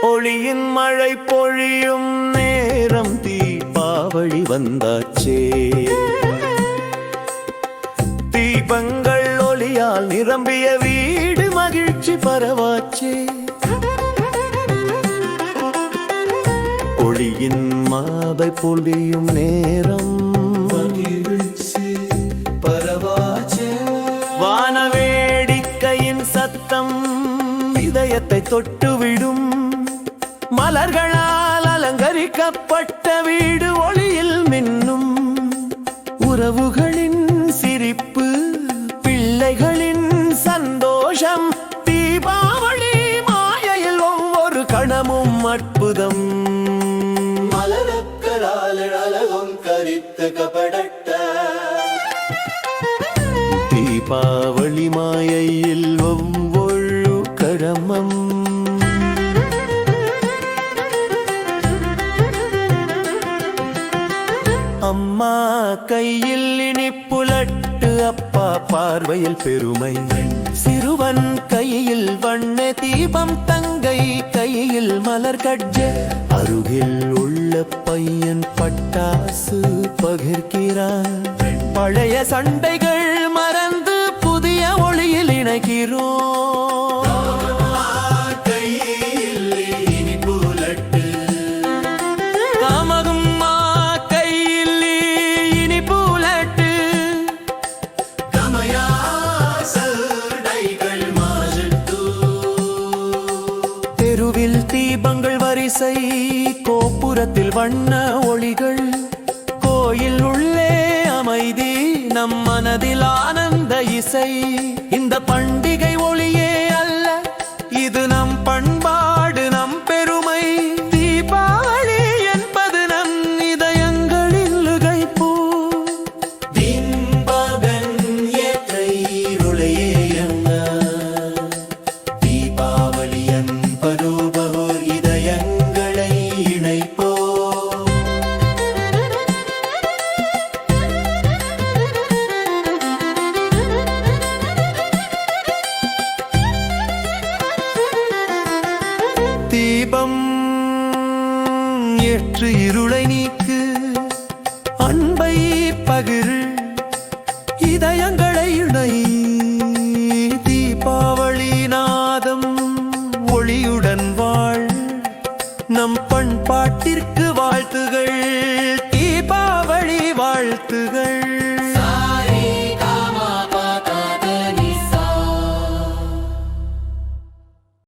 ஒளியின் மழை பொழியும் நேரம் தீபாவளி வந்தாச்சே. தீபங்கள் ஒளியால் நிரம்பிய வீடு மகிழ்ச்சி பரவாச்சே. ஒளியின் மாலை பொழியும் நேரம் மகிழ்ச்சி பரவாச்சே. வானவேடிக்கையின் சத்தம் இதயத்தை தொட்டுவிடும். மலர்களால் அலங்கரிக்கப்பட்ட வீடு ஒளியில் மின்னும். உறவுகளின் சிரிப்பு, பிள்ளைகளின் சந்தோஷம். தீபாவளி மாயையில் ஒவ்வொரு கணமும் அற்புதம். மலரக்களால் அழகும் கரித்து கபடட்ட தீபாவளி மாயையில் ஒவ்வொரு கடமம். அம்மா கையில் இனிப்புலட்டு, அப்பா பார்வையில் பெருமை. சிறுவன் கையில் வண்ண தீபம், தங்கை கையில் மலர் கட்ஜ. அருகில் உள்ள பையன் பட்டாசு பகிர்கிறான். பழைய சண்டைகள் மறந்து புதிய ஒளியில் இணைகிறோம். தெருவில் தீபங்கள் வரிசை, கோபுரத்தில் வண்ண ஒளிகள். கோயில் உள்ளே அமைதி, நம் மனதில் ஆனந்த இசை. இந்த பண்டிகை ஒளியே அல்ல, இது நம் பண்பாடு, நம் பெருமை. தீபாவளி என்பது நம் இதயங்களில் லுகைப்பூ. தீபகன் ஏற்ற இருளையே என்ன தீபாவளி என்பதோர் இதயங்களை இணைப்போ. தீபம் ஏற்று இருளை நீக்கு, அன்பை பகிர், இதயங்களை இணை. தீபாவளி நாதம் ஒளியுடன் வாழ், நம் பண்பாட்டிற்கு வாழ்த்துகள். தீபாவளி வாழ்த்துகள்.